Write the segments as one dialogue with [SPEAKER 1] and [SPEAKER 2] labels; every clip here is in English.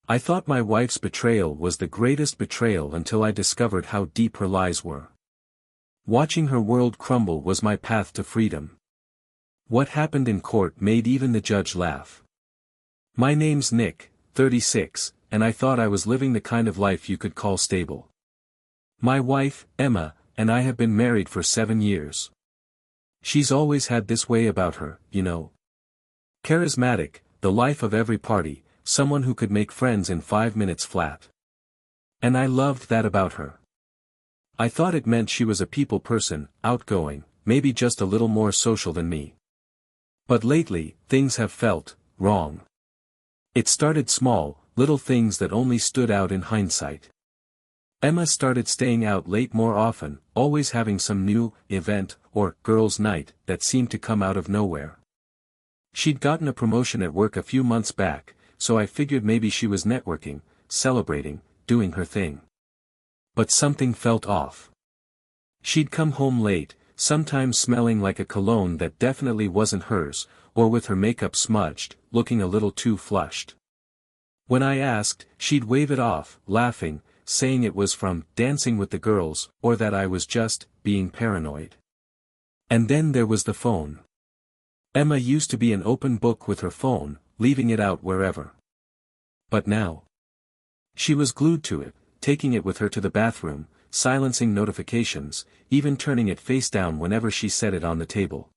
[SPEAKER 1] I thought my wife's betrayal was the greatest betrayal until I discovered how deep her lies were. Watching her world crumble was my path to freedom. What happened in court made even the judge laugh. My name's Nick, 36, and I thought I was living the kind of life you could call stable. My wife, Emma, and I have been married for 7 years. She's always had this way about her, you know. Charismatic, the life of every party, someone who could make friends in 5 minutes flat. And I loved that about her. I thought it meant she was a people person, outgoing, maybe just a little more social than me. But lately, things have felt wrong. It started small, little things that only stood out in hindsight. Emma started staying out late more often, always having some new event or girls' night that seemed to come out of nowhere. She'd gotten a promotion at work a few months back, so I figured maybe she was networking, celebrating, doing her thing. But something felt off. She'd come home late, sometimes smelling like a cologne that definitely wasn't hers, or with her makeup smudged, looking a little too flushed. When I asked, she'd wave it off, laughing, saying it was from dancing with the girls, or that I was just being paranoid. And then there was the phone. Emma used to be an open book with her phone, leaving it out wherever. But now, she was glued to it, taking it with her to the bathroom, silencing notifications, even turning it face down whenever she set it on the table.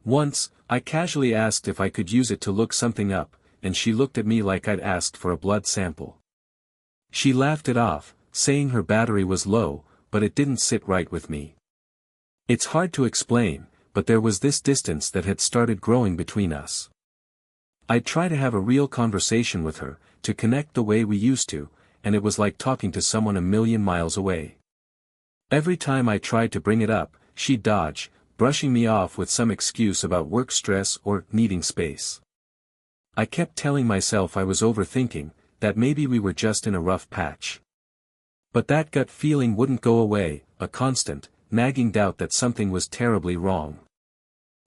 [SPEAKER 1] Once, I casually asked if I could use it to look something up, and she looked at me like I'd asked for a blood sample. She laughed it off, saying her battery was low, but it didn't sit right with me. It's hard to explain, but there was this distance that had started growing between us. I'd try to have a real conversation with her, to connect the way we used to, and it was like talking to someone a million miles away. Every time I tried to bring it up, she'd dodge, brushing me off with some excuse about work stress or needing space. I kept telling myself I was overthinking, that maybe we were just in a rough patch. But that gut feeling wouldn't go away, a constant, nagging doubt that something was terribly wrong.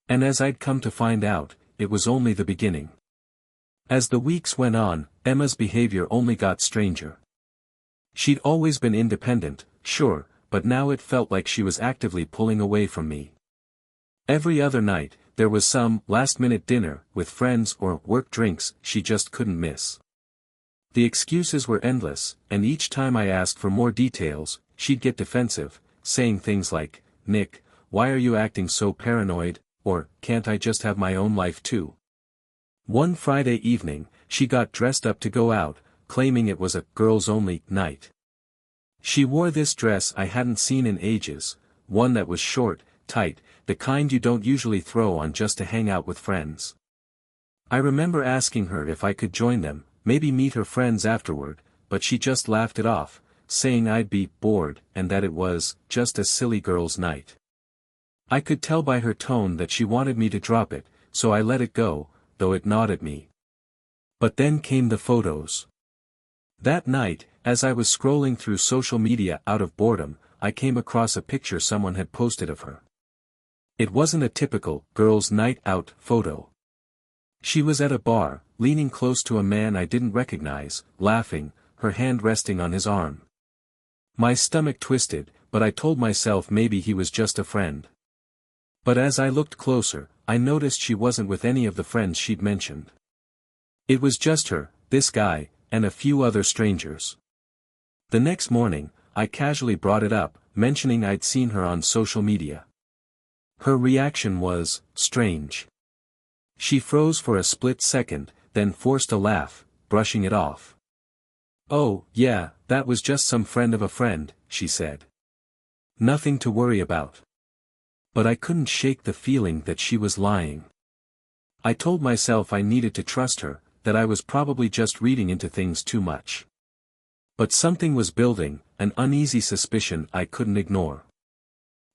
[SPEAKER 1] And as I'd come to find out, it was only the beginning. As the weeks went on, Emma's behavior only got stranger. She'd always been independent, sure, but now it felt like she was actively pulling away from me. Every other night, there was some last-minute dinner with friends or work drinks she just couldn't miss. The excuses were endless, and each time I asked for more details, she'd get defensive, saying things like, "Nick, why are you acting so paranoid?" or, "Can't I just have my own life too?" One Friday evening, she got dressed up to go out, claiming it was a girls-only night. She wore this dress I hadn't seen in ages, one that was short, tight, the kind you don't usually throw on just to hang out with friends. I remember asking her if I could join them, maybe meet her friends afterward, but she just laughed it off, saying I'd be bored and that it was just a silly girls' night. I could tell by her tone that she wanted me to drop it, so I let it go, though it gnawed at me. But then came the photos. That night, as I was scrolling through social media out of boredom, I came across a picture someone had posted of her. It wasn't a typical girls' night out photo. She was at a bar, leaning close to a man I didn't recognize, laughing, her hand resting on his arm. My stomach twisted, but I told myself maybe he was just a friend. But as I looked closer, I noticed she wasn't with any of the friends she'd mentioned. It was just her, this guy, and a few other strangers. The next morning, I casually brought it up, mentioning I'd seen her on social media. Her reaction was strange. She froze for a split second, then forced a laugh, brushing it off. "Oh, yeah, that was just some friend of a friend," she said. "Nothing to worry about." But I couldn't shake the feeling that she was lying. I told myself I needed to trust her, that I was probably just reading into things too much. But something was building, an uneasy suspicion I couldn't ignore.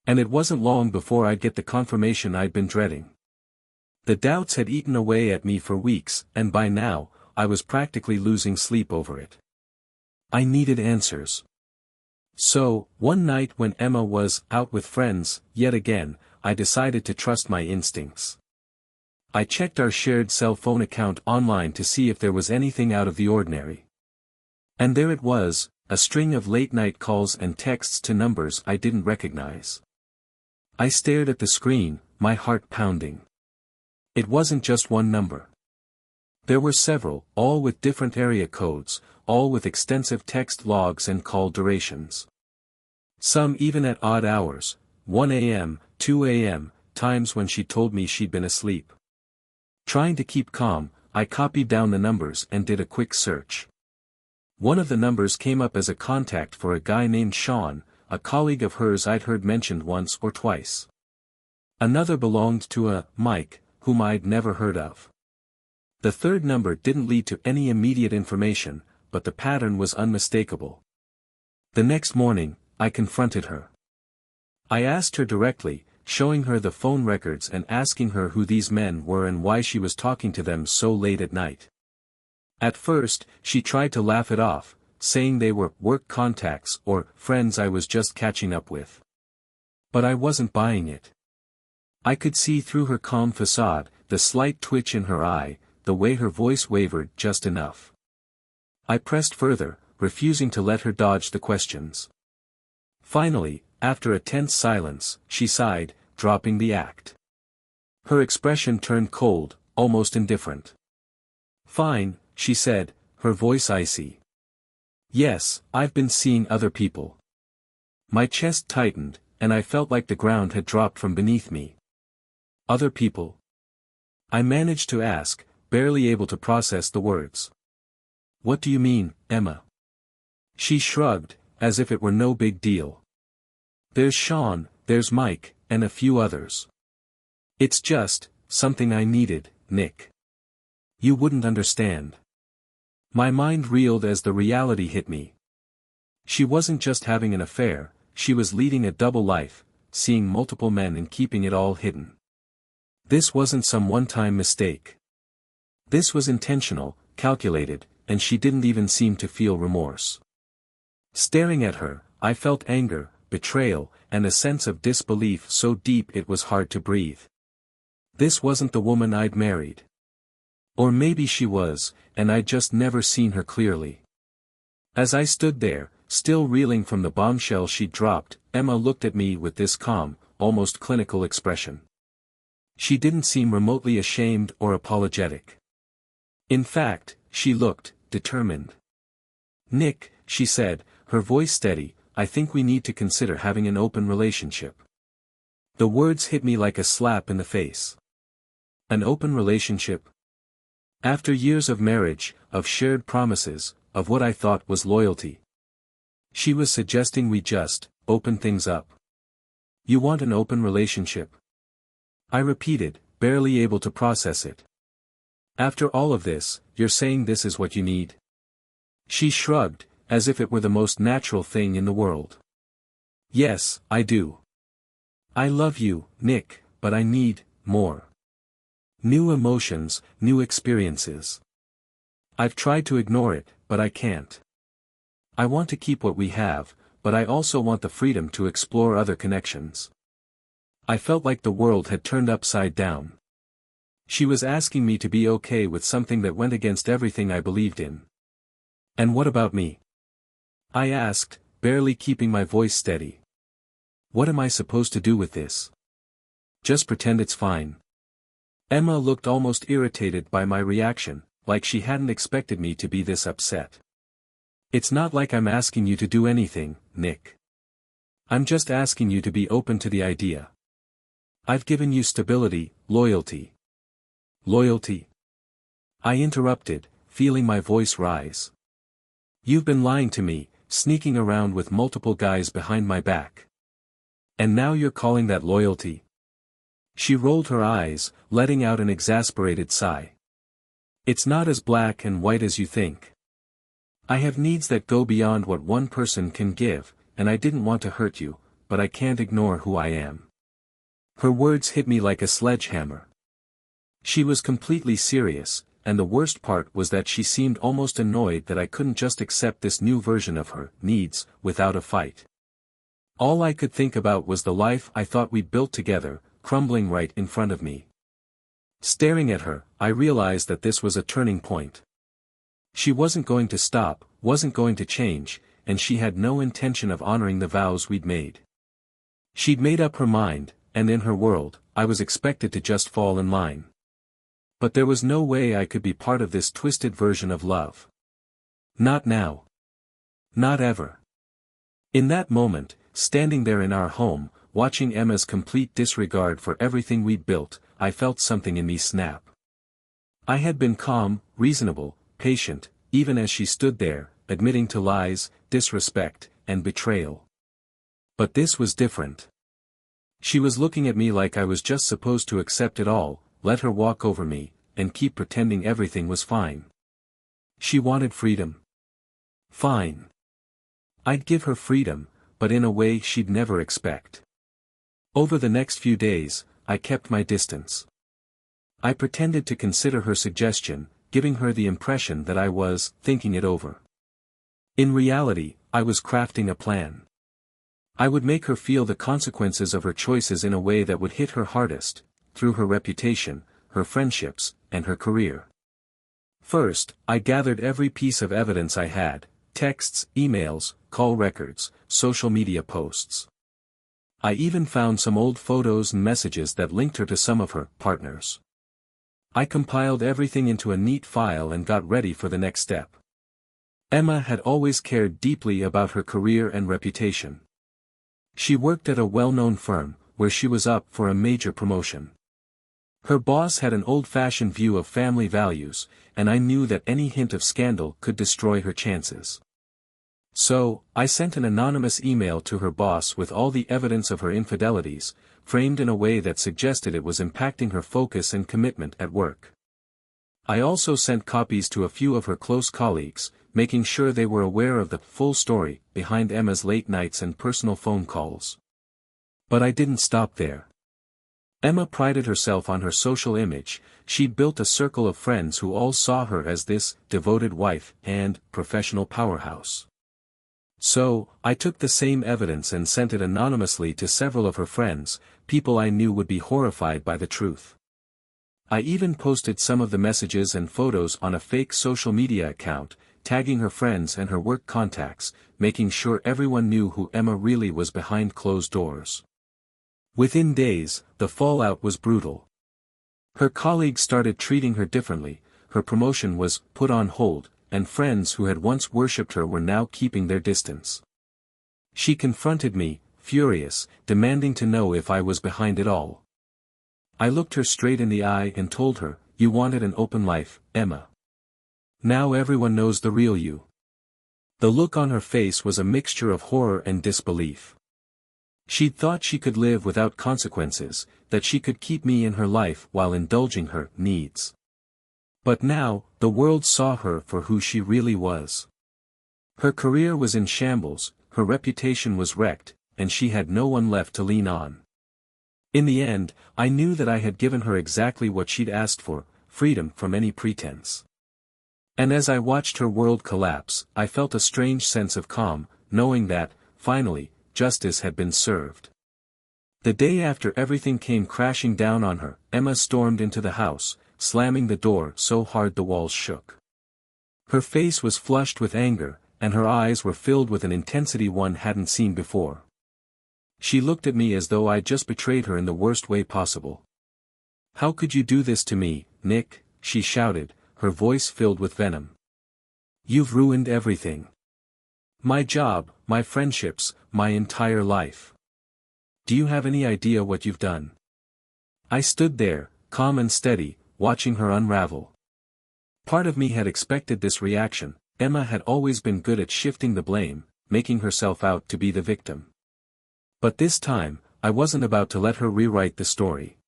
[SPEAKER 1] And it wasn't long before I'd get the confirmation I'd been dreading. The doubts had eaten away at me for weeks, and by now, I was practically losing sleep over it. I needed answers. So, one night when Emma was out with friends, yet again, I decided to trust my instincts. I checked our shared cell phone account online to see if there was anything out of the ordinary. And there it was, a string of late-night calls and texts to numbers I didn't recognize. I stared at the screen, my heart pounding. It wasn't just one number. There were several, all with different area codes, all with extensive text logs and call durations. Some even at odd hours, 1 a.m., 2 a.m., times when she told me she'd been asleep. Trying to keep calm, I copied down the numbers and did a quick search. One of the numbers came up as a contact for a guy named Sean, a colleague of hers I'd heard mentioned once or twice. Another belonged to a Mike, whom I'd never heard of. The third number didn't lead to any immediate information, but the pattern was unmistakable. The next morning, I confronted her. I asked her directly, showing her the phone records and asking her who these men were and why she was talking to them so late at night. At first, she tried to laugh it off, saying they were work contacts or friends I was just catching up with. But I wasn't buying it. I could see through her calm facade, the slight twitch in her eye, the way her voice wavered just enough. I pressed further, refusing to let her dodge the questions. Finally, after a tense silence, she sighed, dropping the act. Her expression turned cold, almost indifferent. "Fine," she said, her voice icy. "Yes, I've been seeing other people." My chest tightened, and I felt like the ground had dropped from beneath me. "Other people?" I managed to ask, barely able to process the words. "What do you mean, Emma?" She shrugged, as if it were no big deal. "There's Sean, there's Mike, and a few others. It's just, something I needed, Nick. You wouldn't understand." My mind reeled as the reality hit me. She wasn't just having an affair, she was leading a double life, seeing multiple men and keeping it all hidden. This wasn't some one-time mistake. This was intentional, calculated, and she didn't even seem to feel remorse. Staring at her, I felt anger, betrayal, and a sense of disbelief so deep it was hard to breathe. This wasn't the woman I'd married. Or maybe she was, and I'd just never seen her clearly. As I stood there, still reeling from the bombshell she'd dropped, Emma looked at me with this calm, almost clinical expression. She didn't seem remotely ashamed or apologetic. In fact, she looked determined. "Nick," she said, her voice steady, "I think we need to consider having an open relationship." The words hit me like a slap in the face. An open relationship? After years of marriage, of shared promises, of what I thought was loyalty. She was suggesting we just open things up. "You want an open relationship?" I repeated, barely able to process it. "After all of this, you're saying this is what you need?" She shrugged, as if it were the most natural thing in the world. "Yes, I do. I love you, Nick, but I need more. New emotions, new experiences. I've tried to ignore it, but I can't. I want to keep what we have, but I also want the freedom to explore other connections." I felt like the world had turned upside down. She was asking me to be okay with something that went against everything I believed in. "And what about me?" I asked, barely keeping my voice steady. "What am I supposed to do with this? Just pretend it's fine?" Emma looked almost irritated by my reaction, like she hadn't expected me to be this upset. "It's not like I'm asking you to do anything, Nick. I'm just asking you to be open to the idea. I've given you stability, loyalty." "Loyalty?" I interrupted, feeling my voice rise. "You've been lying to me, sneaking around with multiple guys behind my back. And now you're calling that loyalty?" She rolled her eyes, letting out an exasperated sigh. "It's not as black and white as you think. I have needs that go beyond what one person can give, and I didn't want to hurt you, but I can't ignore who I am." Her words hit me like a sledgehammer. She was completely serious, and the worst part was that she seemed almost annoyed that I couldn't just accept this new version of her needs, without a fight. All I could think about was the life I thought we'd built together, crumbling right in front of me. Staring at her, I realized that this was a turning point. She wasn't going to stop, wasn't going to change, and she had no intention of honoring the vows we'd made. She'd made up her mind, and in her world, I was expected to just fall in line. But there was no way I could be part of this twisted version of love. Not now. Not ever. In that moment, standing there in our home, watching Emma's complete disregard for everything we'd built, I felt something in me snap. I had been calm, reasonable, patient, even as she stood there, admitting to lies, disrespect, and betrayal. But this was different. She was looking at me like I was just supposed to accept it all, let her walk over me, and keep pretending everything was fine. She wanted freedom. Fine. I'd give her freedom, but in a way she'd never expect. Over the next few days, I kept my distance. I pretended to consider her suggestion, giving her the impression that I was thinking it over. In reality, I was crafting a plan. I would make her feel the consequences of her choices in a way that would hit her hardest, through her reputation, her friendships, and her career. First, I gathered every piece of evidence I had: texts, emails, call records, social media posts. I even found some old photos and messages that linked her to some of her partners. I compiled everything into a neat file and got ready for the next step. Emma had always cared deeply about her career and reputation. She worked at a well-known firm, where she was up for a major promotion. Her boss had an old-fashioned view of family values, and I knew that any hint of scandal could destroy her chances. So, I sent an anonymous email to her boss with all the evidence of her infidelities, framed in a way that suggested it was impacting her focus and commitment at work. I also sent copies to a few of her close colleagues, making sure they were aware of the full story behind Emma's late nights and personal phone calls. But I didn't stop there. Emma prided herself on her social image. She'd built a circle of friends who all saw her as this devoted wife and professional powerhouse. So, I took the same evidence and sent it anonymously to several of her friends, people I knew would be horrified by the truth. I even posted some of the messages and photos on a fake social media account, tagging her friends and her work contacts, making sure everyone knew who Emma really was behind closed doors. Within days, the fallout was brutal. Her colleagues started treating her differently, her promotion was put on hold, and friends who had once worshipped her were now keeping their distance. She confronted me, furious, demanding to know if I was behind it all. I looked her straight in the eye and told her, "You wanted an open life, Emma. Now everyone knows the real you." The look on her face was a mixture of horror and disbelief. She'd thought she could live without consequences, that she could keep me in her life while indulging her needs. But now, the world saw her for who she really was. Her career was in shambles, her reputation was wrecked, and she had no one left to lean on. In the end, I knew that I had given her exactly what she'd asked for, freedom from any pretense. And as I watched her world collapse, I felt a strange sense of calm, knowing that, finally, justice had been served. The day after everything came crashing down on her, Emma stormed into the house, slamming the door so hard the walls shook. Her face was flushed with anger, and her eyes were filled with an intensity one hadn't seen before. She looked at me as though I'd just betrayed her in the worst way possible. "How could you do this to me, Nick?" she shouted, her voice filled with venom. "You've ruined everything. My job, my friendships, my entire life. Do you have any idea what you've done?" I stood there, calm and steady, watching her unravel. Part of me had expected this reaction. Emma had always been good at shifting the blame, making herself out to be the victim. But this time, I wasn't about to let her rewrite the story.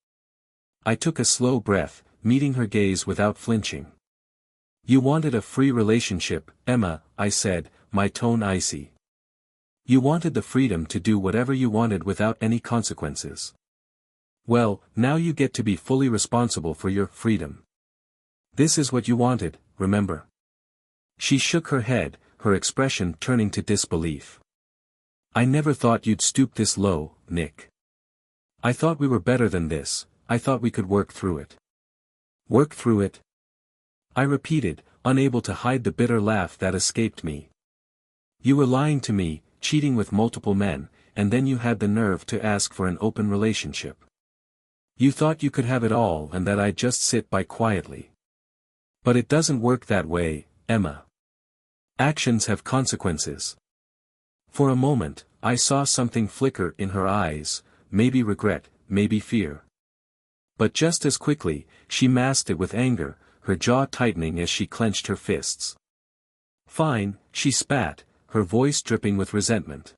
[SPEAKER 1] I took a slow breath, meeting her gaze without flinching. "You wanted a free relationship, Emma," I said, my tone icy. "You wanted the freedom to do whatever you wanted without any consequences. Well, now you get to be fully responsible for your freedom. This is what you wanted, remember?" She shook her head, her expression turning to disbelief. "I never thought you'd stoop this low, Nick. I thought we were better than this, I thought we could work through it." "Work through it?" I repeated, unable to hide the bitter laugh that escaped me. You were lying to me, cheating with multiple men, and then you had the nerve to ask for an open relationship. You thought you could have it all and that I'd just sit by quietly. But it doesn't work that way, Emma. Actions have consequences. For a moment, I saw something flicker in her eyes, maybe regret, maybe fear. But just as quickly, she masked it with anger, her jaw tightening as she clenched her fists. Fine, she spat, her voice dripping with resentment.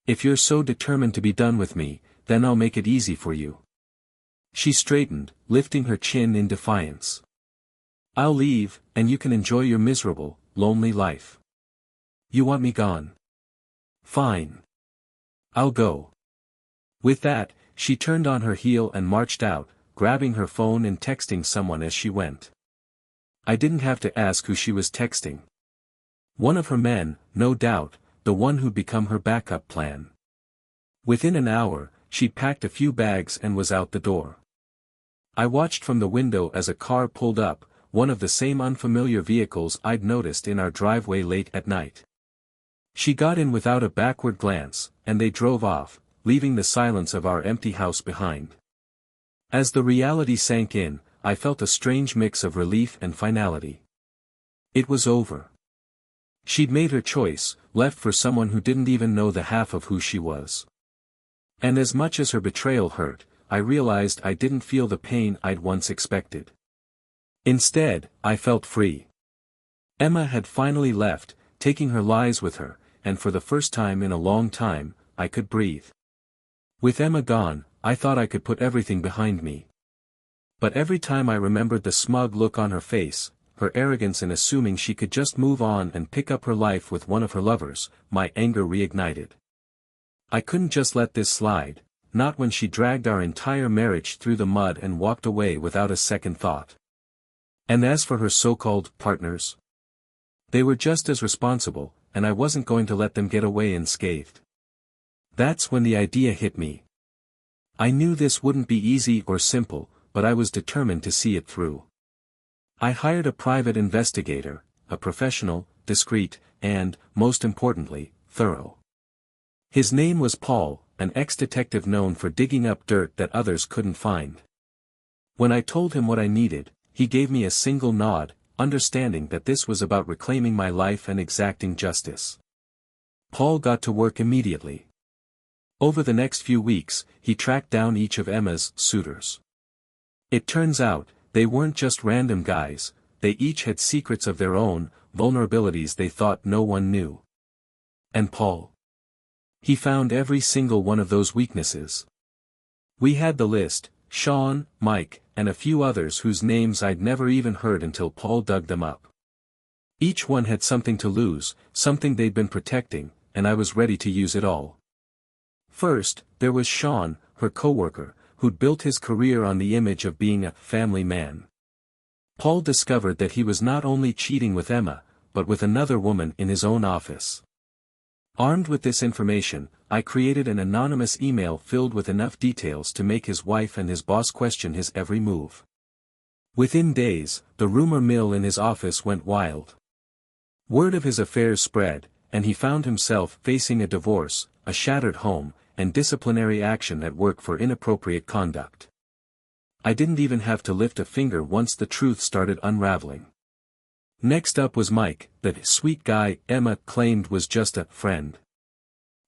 [SPEAKER 1] If you're so determined to be done with me, then I'll make it easy for you. She straightened, lifting her chin in defiance. I'll leave, and you can enjoy your miserable, lonely life. You want me gone? Fine. I'll go. With that, she turned on her heel and marched out, grabbing her phone and texting someone as she went. I didn't have to ask who she was texting. One of her men, no doubt, the one who'd become her backup plan. Within an hour, she'd packed a few bags and was out the door. I watched from the window as a car pulled up, one of the same unfamiliar vehicles I'd noticed in our driveway late at night. She got in without a backward glance, and they drove off, leaving the silence of our empty house behind. As the reality sank in, I felt a strange mix of relief and finality. It was over. She'd made her choice, left for someone who didn't even know the half of who she was. And as much as her betrayal hurt, I realized I didn't feel the pain I'd once expected. Instead, I felt free. Emma had finally left, taking her lies with her, and for the first time in a long time, I could breathe. With Emma gone, I thought I could put everything behind me. But every time I remembered the smug look on her face, her arrogance in assuming she could just move on and pick up her life with one of her lovers, my anger reignited. I couldn't just let this slide, not when she dragged our entire marriage through the mud and walked away without a second thought. And as for her so-called partners, they were just as responsible, and I wasn't going to let them get away unscathed. That's when the idea hit me. I knew this wouldn't be easy or simple, but I was determined to see it through. I hired a private investigator, a professional, discreet, and, most importantly, thorough. His name was Paul, an ex-detective known for digging up dirt that others couldn't find. When I told him what I needed, he gave me a single nod, understanding that this was about reclaiming my life and exacting justice. Paul got to work immediately. Over the next few weeks, he tracked down each of Emma's suitors. It turns out, they weren't just random guys, they each had secrets of their own, vulnerabilities they thought no one knew. And Paul? He found every single one of those weaknesses. We had the list, Sean, Mike, and a few others whose names I'd never even heard until Paul dug them up. Each one had something to lose, something they'd been protecting, and I was ready to use it all. First, there was Sean, her coworker, who'd built his career on the image of being a family man. Paul discovered that he was not only cheating with Emma, but with another woman in his own office. Armed with this information, I created an anonymous email filled with enough details to make his wife and his boss question his every move. Within days, the rumor mill in his office went wild. Word of his affairs spread, and he found himself facing a divorce, a shattered home, and disciplinary action at work for inappropriate conduct. I didn't even have to lift a finger once the truth started unraveling. Next up was Mike, that sweet guy Emma claimed was just a friend.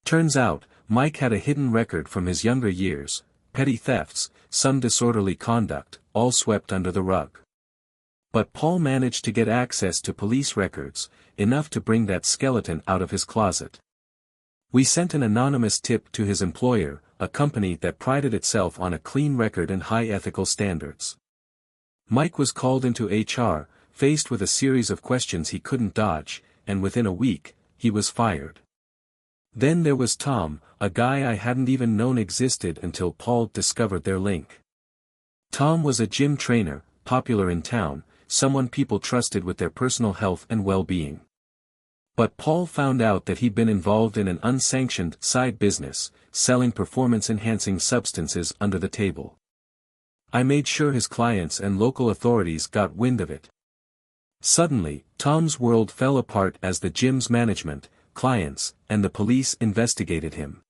[SPEAKER 1] Turns out, Mike had a hidden record from his younger years, petty thefts, some disorderly conduct, all swept under the rug. But Paul managed to get access to police records, enough to bring that skeleton out of his closet. We sent an anonymous tip to his employer, a company that prided itself on a clean record and high ethical standards. Mike was called into HR, faced with a series of questions he couldn't dodge, and within a week, he was fired. Then there was Tom, a guy I hadn't even known existed until Paul discovered their link. Tom was a gym trainer, popular in town, someone people trusted with their personal health and well-being. But Paul found out that he'd been involved in an unsanctioned side business, selling performance-enhancing substances under the table. I made sure his clients and local authorities got wind of it. Suddenly, Tom's world fell apart as the gym's management, clients, and the police investigated him.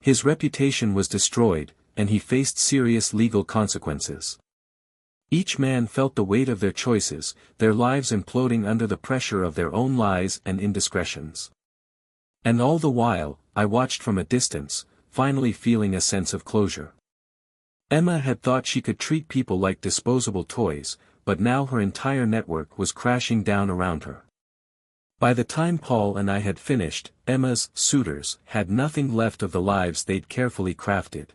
[SPEAKER 1] His reputation was destroyed, and he faced serious legal consequences. Each man felt the weight of their choices, their lives imploding under the pressure of their own lies and indiscretions. And all the while, I watched from a distance, finally feeling a sense of closure. Emma had thought she could treat people like disposable toys, but now her entire network was crashing down around her. By the time Paul and I had finished, Emma's suitors had nothing left of the lives they'd carefully crafted.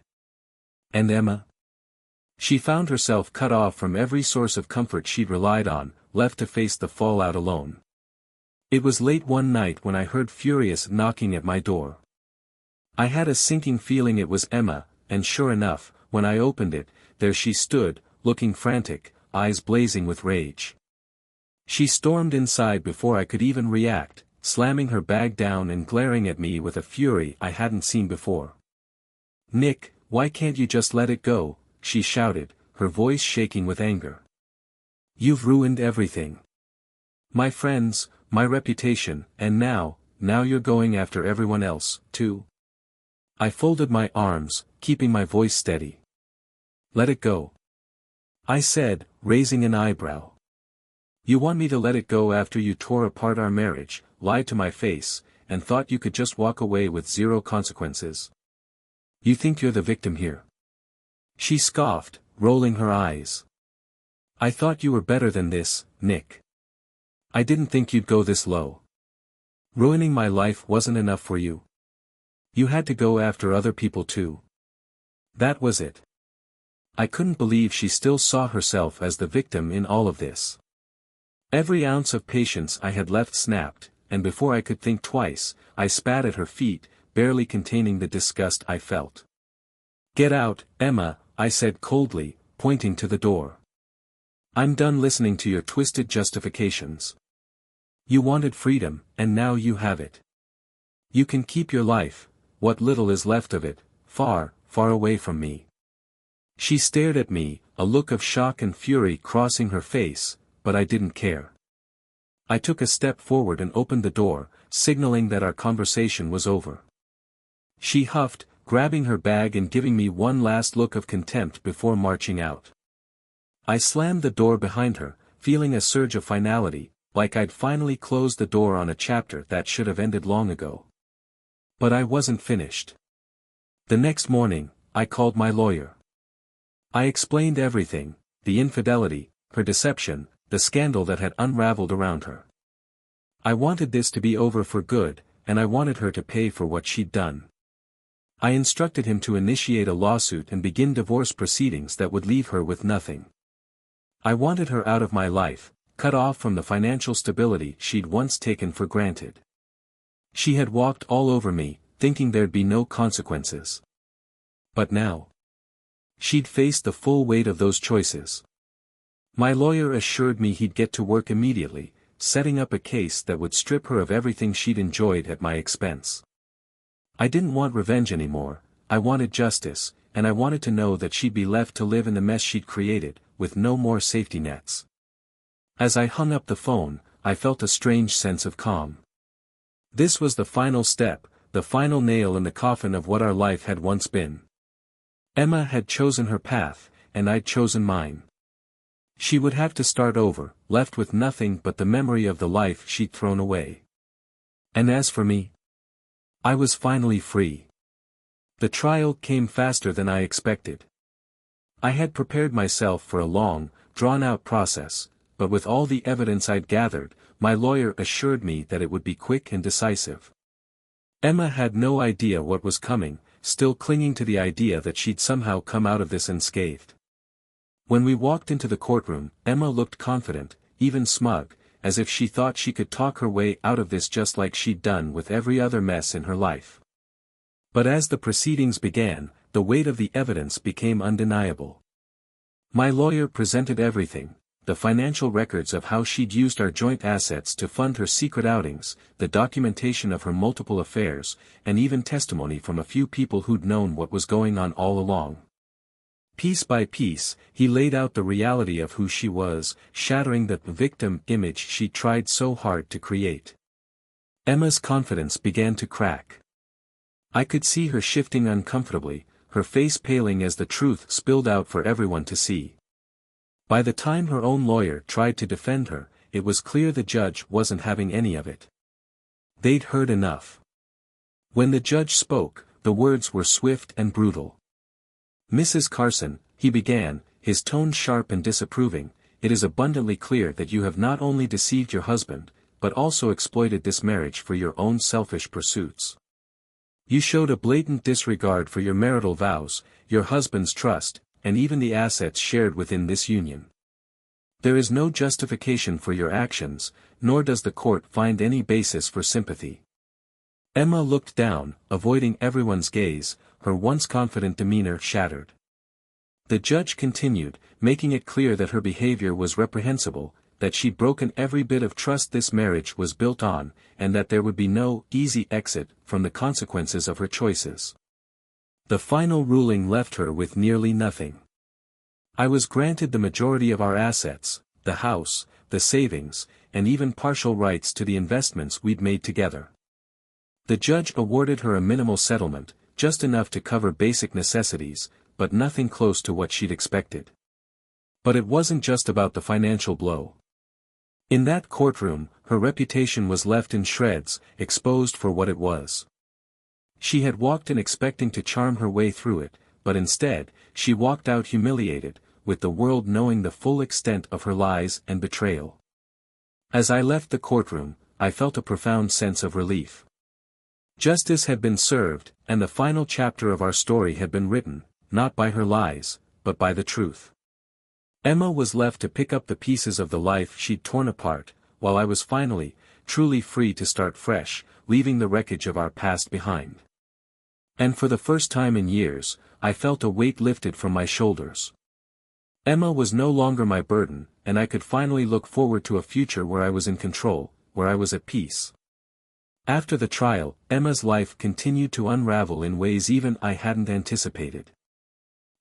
[SPEAKER 1] And Emma? She found herself cut off from every source of comfort she'd relied on, left to face the fallout alone. It was late one night when I heard furious knocking at my door. I had a sinking feeling it was Emma, and sure enough, when I opened it, there she stood, looking frantic, eyes blazing with rage. She stormed inside before I could even react, slamming her bag down and glaring at me with a fury I hadn't seen before. "Nick, why can't you just let it go?" she shouted, her voice shaking with anger. "You've ruined everything. My friends, my reputation, and now you're going after everyone else, too." I folded my arms, keeping my voice steady. "Let it go," I said, raising an eyebrow. "You want me to let it go after you tore apart our marriage, lied to my face, and thought you could just walk away with zero consequences? You think you're the victim here?" She scoffed, rolling her eyes. "I thought you were better than this, Nick. I didn't think you'd go this low. Ruining my life wasn't enough for you. You had to go after other people too. That was it." I couldn't believe she still saw herself as the victim in all of this. Every ounce of patience I had left snapped, and before I could think twice, I spat at her feet, barely containing the disgust I felt. "Get out, Emma," I said coldly, pointing to the door. "I'm done listening to your twisted justifications. You wanted freedom, and now you have it. You can keep your life, what little is left of it, far, far away from me." She stared at me, a look of shock and fury crossing her face, but I didn't care. I took a step forward and opened the door, signaling that our conversation was over. She huffed, grabbing her bag and giving me one last look of contempt before marching out. I slammed the door behind her, feeling a surge of finality, like I'd finally closed the door on a chapter that should have ended long ago. But I wasn't finished. The next morning, I called my lawyer. I explained everything, the infidelity, her deception, the scandal that had unraveled around her. I wanted this to be over for good, and I wanted her to pay for what she'd done. I instructed him to initiate a lawsuit and begin divorce proceedings that would leave her with nothing. I wanted her out of my life, cut off from the financial stability she'd once taken for granted. She had walked all over me, thinking there'd be no consequences. But now, she'd face the full weight of those choices. My lawyer assured me he'd get to work immediately, setting up a case that would strip her of everything she'd enjoyed at my expense. I didn't want revenge anymore, I wanted justice, and I wanted to know that she'd be left to live in the mess she'd created, with no more safety nets. As I hung up the phone, I felt a strange sense of calm. This was the final step, the final nail in the coffin of what our life had once been. Emma had chosen her path, and I'd chosen mine. She would have to start over, left with nothing but the memory of the life she'd thrown away. And as for me, I was finally free. The trial came faster than I expected. I had prepared myself for a long, drawn-out process, but with all the evidence I'd gathered, my lawyer assured me that it would be quick and decisive. Emma had no idea what was coming, still clinging to the idea that she'd somehow come out of this unscathed. When we walked into the courtroom, Emma looked confident, even smug, as if she thought she could talk her way out of this just like she'd done with every other mess in her life. But as the proceedings began, the weight of the evidence became undeniable. My lawyer presented everything, the financial records of how she'd used our joint assets to fund her secret outings, the documentation of her multiple affairs, and even testimony from a few people who'd known what was going on all along. Piece by piece, he laid out the reality of who she was, shattering the victim image she tried so hard to create. Emma's confidence began to crack. I could see her shifting uncomfortably, her face paling as the truth spilled out for everyone to see. By the time her own lawyer tried to defend her, it was clear the judge wasn't having any of it. They'd heard enough. When the judge spoke, the words were swift and brutal. "Mrs. Carson," he began, his tone sharp and disapproving, "it is abundantly clear that you have not only deceived your husband, but also exploited this marriage for your own selfish pursuits. You showed a blatant disregard for your marital vows, your husband's trust, and even the assets shared within this union. There is no justification for your actions, nor does the court find any basis for sympathy." Emma looked down, avoiding everyone's gaze, her once confident demeanor shattered. The judge continued, making it clear that her behavior was reprehensible, that she'd broken every bit of trust this marriage was built on, and that there would be no easy exit from the consequences of her choices. The final ruling left her with nearly nothing. "I was granted the majority of our assets, the house, the savings, and even partial rights to the investments we'd made together." The judge awarded her a minimal settlement, just enough to cover basic necessities, but nothing close to what she'd expected. But it wasn't just about the financial blow. In that courtroom, her reputation was left in shreds, exposed for what it was. She had walked in expecting to charm her way through it, but instead, she walked out humiliated, with the world knowing the full extent of her lies and betrayal. As I left the courtroom, I felt a profound sense of relief. Justice had been served, and the final chapter of our story had been written, not by her lies, but by the truth. Emma was left to pick up the pieces of the life she'd torn apart, while I was finally, truly free to start fresh, leaving the wreckage of our past behind. And for the first time in years, I felt a weight lifted from my shoulders. Emma was no longer my burden, and I could finally look forward to a future where I was in control, where I was at peace. After the trial, Emma's life continued to unravel in ways even I hadn't anticipated.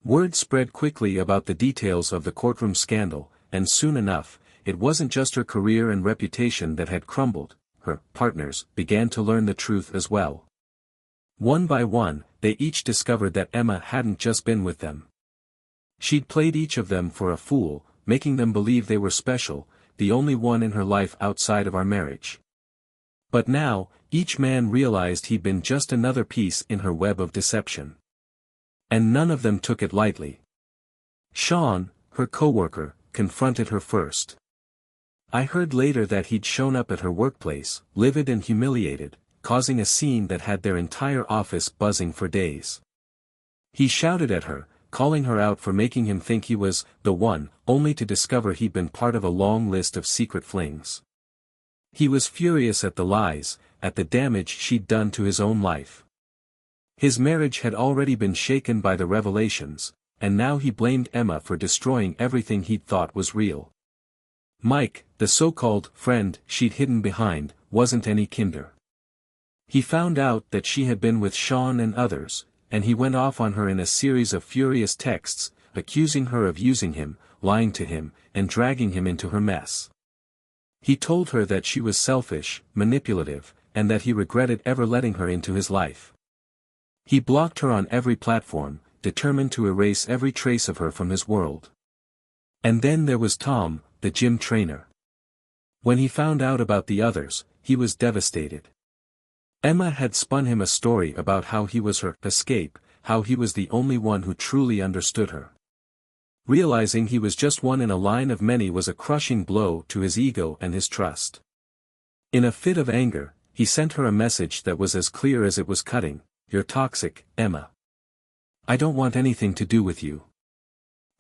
[SPEAKER 1] Word spread quickly about the details of the courtroom scandal, and soon enough, it wasn't just her career and reputation that had crumbled, her partners began to learn the truth as well. One by one, they each discovered that Emma hadn't just been with them. She'd played each of them for a fool, making them believe they were special, the only one in her life outside of our marriage. But now, each man realized he'd been just another piece in her web of deception. And none of them took it lightly. Sean, her coworker, confronted her first. I heard later that he'd shown up at her workplace, livid and humiliated, causing a scene that had their entire office buzzing for days. He shouted at her, calling her out for making him think he was the one, only to discover he'd been part of a long list of secret flings. He was furious at the lies, at the damage she'd done to his own life. His marriage had already been shaken by the revelations, and now he blamed Emma for destroying everything he'd thought was real. Mike, the so-called friend she'd hidden behind, wasn't any kinder. He found out that she had been with Sean and others, and he went off on her in a series of furious texts, accusing her of using him, lying to him, and dragging him into her mess. He told her that she was selfish, manipulative, and that he regretted ever letting her into his life. He blocked her on every platform, determined to erase every trace of her from his world. And then there was Tom, the gym trainer. When he found out about the others, he was devastated. Emma had spun him a story about how he was her escape, how he was the only one who truly understood her. Realizing he was just one in a line of many was a crushing blow to his ego and his trust. In a fit of anger, he sent her a message that was as clear as it was cutting: "You're toxic, Emma. I don't want anything to do with you."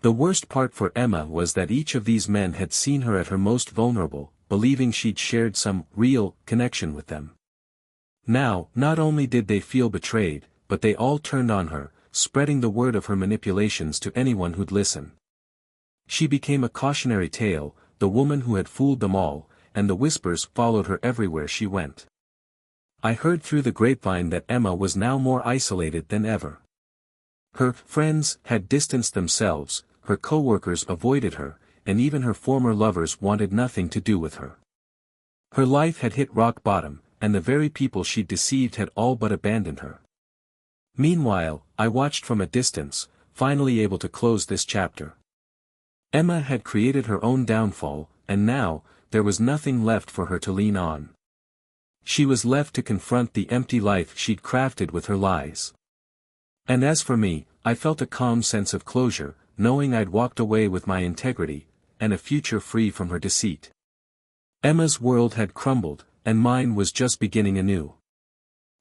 [SPEAKER 1] The worst part for Emma was that each of these men had seen her at her most vulnerable, believing she'd shared some real connection with them. Now, not only did they feel betrayed, but they all turned on her, spreading the word of her manipulations to anyone who'd listen. She became a cautionary tale, the woman who had fooled them all, and the whispers followed her everywhere she went. I heard through the grapevine that Emma was now more isolated than ever. Her friends had distanced themselves, her co-workers avoided her, and even her former lovers wanted nothing to do with her. Her life had hit rock bottom, and the very people she'd deceived had all but abandoned her. Meanwhile, I watched from a distance, finally able to close this chapter. Emma had created her own downfall, and now, there was nothing left for her to lean on. She was left to confront the empty life she'd crafted with her lies. And as for me, I felt a calm sense of closure, knowing I'd walked away with my integrity, and a future free from her deceit. Emma's world had crumbled, and mine was just beginning anew.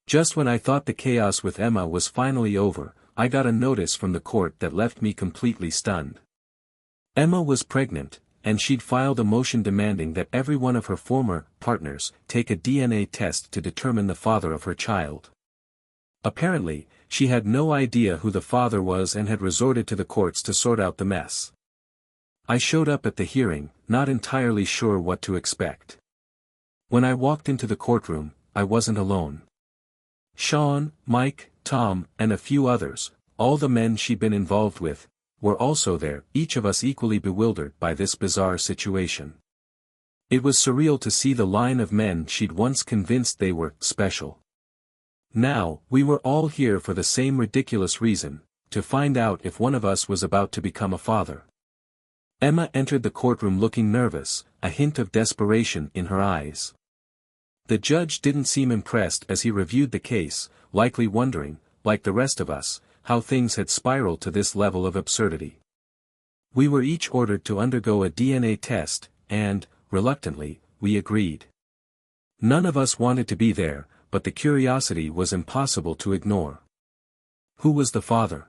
[SPEAKER 1] Just when I thought the chaos with Emma was finally over, I got a notice from the court that left me completely stunned. Emma was pregnant, and she'd filed a motion demanding that every one of her former partners take a DNA test to determine the father of her child. Apparently, she had no idea who the father was and had resorted to the courts to sort out the mess. I showed up at the hearing, not entirely sure what to expect. When I walked into the courtroom, I wasn't alone. Sean, Mike, Tom, and a few others, all the men she'd been involved with, were also there, each of us equally bewildered by this bizarre situation. It was surreal to see the line of men she'd once convinced they were special. Now, we were all here for the same ridiculous reason, to find out if one of us was about to become a father. Emma entered the courtroom looking nervous, a hint of desperation in her eyes. The judge didn't seem impressed as he reviewed the case, likely wondering, like the rest of us, how things had spiraled to this level of absurdity. We were each ordered to undergo a DNA test, and, reluctantly, we agreed. None of us wanted to be there, but the curiosity was impossible to ignore. Who was the father?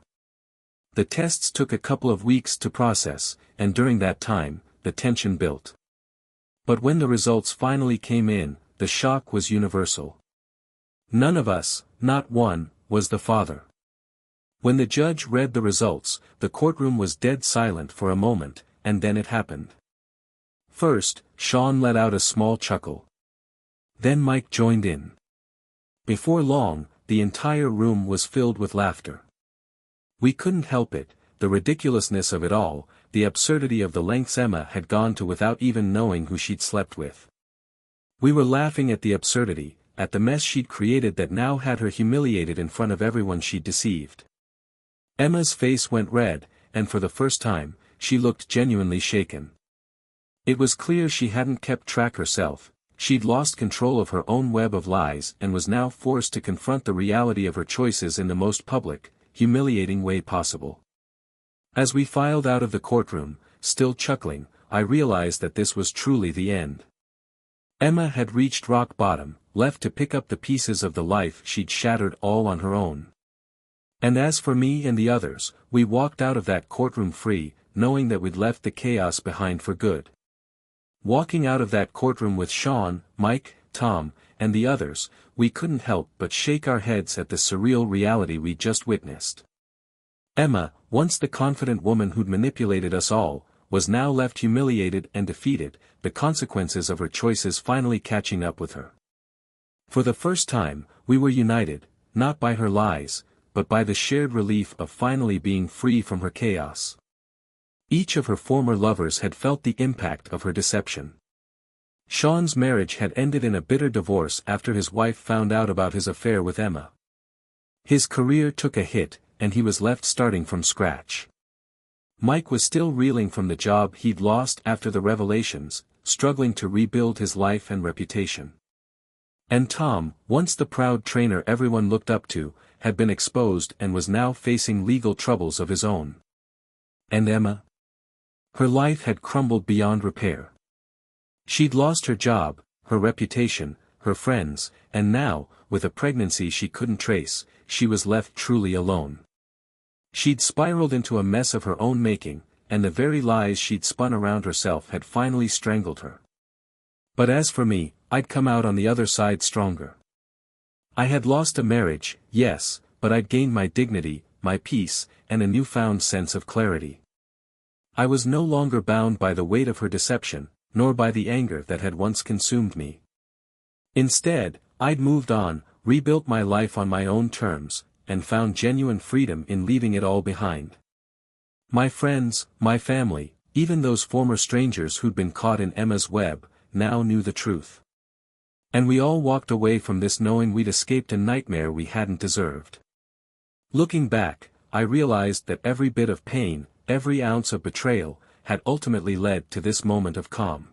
[SPEAKER 1] The tests took a couple of weeks to process, and during that time, the tension built. But when the results finally came in, the shock was universal. None of us, not one, was the father. When the judge read the results, the courtroom was dead silent for a moment, and then it happened. First, Sean let out a small chuckle. Then Mike joined in. Before long, the entire room was filled with laughter. We couldn't help it, the ridiculousness of it all, the absurdity of the lengths Emma had gone to without even knowing who she'd slept with. We were laughing at the absurdity, at the mess she'd created that now had her humiliated in front of everyone she'd deceived. Emma's face went red, and for the first time, she looked genuinely shaken. It was clear she hadn't kept track herself, she'd lost control of her own web of lies and was now forced to confront the reality of her choices in the most public, humiliating way possible. As we filed out of the courtroom, still chuckling, I realized that this was truly the end. Emma had reached rock bottom, left to pick up the pieces of the life she'd shattered all on her own. And as for me and the others, we walked out of that courtroom free, knowing that we'd left the chaos behind for good. Walking out of that courtroom with Sean, Mike, Tom, and the others, we couldn't help but shake our heads at the surreal reality we'd just witnessed. Emma, once the confident woman who'd manipulated us all, was now left humiliated and defeated, the consequences of her choices finally catching up with her. For the first time, we were united, not by her lies, but by the shared relief of finally being free from her chaos. Each of her former lovers had felt the impact of her deception. Sean's marriage had ended in a bitter divorce after his wife found out about his affair with Emma. His career took a hit, and he was left starting from scratch. Mike was still reeling from the job he'd lost after the revelations, struggling to rebuild his life and reputation. And Tom, once the proud trainer everyone looked up to, had been exposed and was now facing legal troubles of his own. And Emma? Her life had crumbled beyond repair. She'd lost her job, her reputation, her friends, and now, with a pregnancy she couldn't trace, she was left truly alone. She'd spiraled into a mess of her own making, and the very lies she'd spun around herself had finally strangled her. But as for me, I'd come out on the other side stronger. I had lost a marriage, yes, but I'd gained my dignity, my peace, and a newfound sense of clarity. I was no longer bound by the weight of her deception, nor by the anger that had once consumed me. Instead, I'd moved on, rebuilt my life on my own terms, and found genuine freedom in leaving it all behind. My friends, my family, even those former strangers who'd been caught in Emma's web, now knew the truth. And we all walked away from this knowing we'd escaped a nightmare we hadn't deserved. Looking back, I realized that every bit of pain, every ounce of betrayal, had ultimately led to this moment of calm.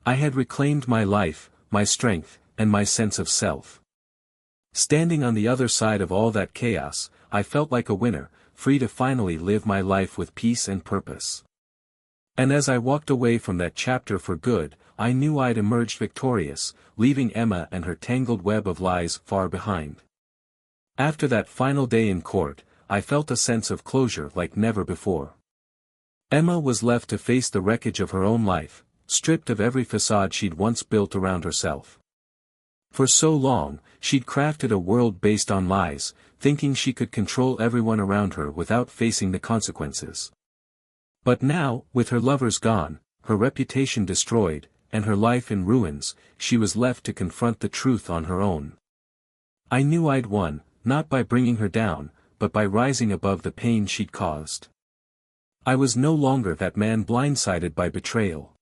[SPEAKER 1] I had reclaimed my life, my strength, and my sense of self. Standing on the other side of all that chaos, I felt like a winner, free to finally live my life with peace and purpose. And as I walked away from that chapter for good, I knew I'd emerged victorious, leaving Emma and her tangled web of lies far behind. After that final day in court, I felt a sense of closure like never before. Emma was left to face the wreckage of her own life, stripped of every facade she'd once built around herself. For so long, she'd crafted a world based on lies, thinking she could control everyone around her without facing the consequences. But now, with her lovers gone, her reputation destroyed, and her life in ruins, she was left to confront the truth on her own. I knew I'd won, not by bringing her down, but by rising above the pain she'd caused. I was no longer that man blindsided by betrayal.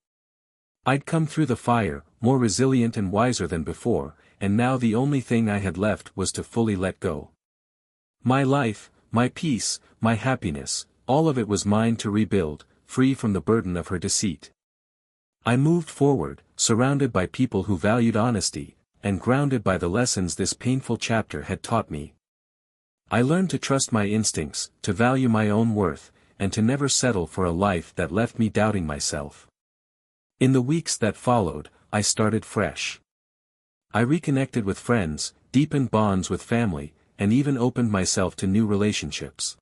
[SPEAKER 1] I'd come through the fire, more resilient and wiser than before, and now the only thing I had left was to fully let go. My life, my peace, my happiness, all of it was mine to rebuild, free from the burden of her deceit. I moved forward, surrounded by people who valued honesty, and grounded by the lessons this painful chapter had taught me. I learned to trust my instincts, to value my own worth, and to never settle for a life that left me doubting myself. In the weeks that followed, I started fresh. I reconnected with friends, deepened bonds with family, and even opened myself to new relationships.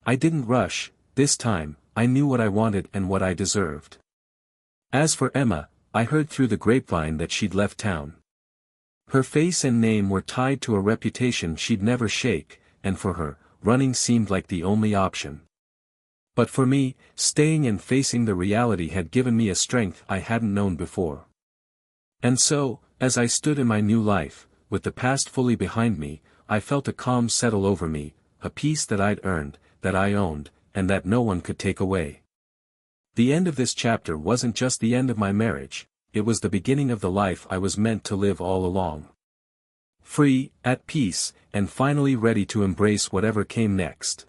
[SPEAKER 1] I didn't rush, this time, I knew what I wanted and what I deserved. As for Emma, I heard through the grapevine that she'd left town. Her face and name were tied to a reputation she'd never shake, and for her, running seemed like the only option. But for me, staying and facing the reality had given me a strength I hadn't known before. And so, as I stood in my new life, with the past fully behind me, I felt a calm settle over me, a peace that I'd earned, that I owned, and that no one could take away. The end of this chapter wasn't just the end of my marriage, it was the beginning of the life I was meant to live all along. Free, at peace, and finally ready to embrace whatever came next.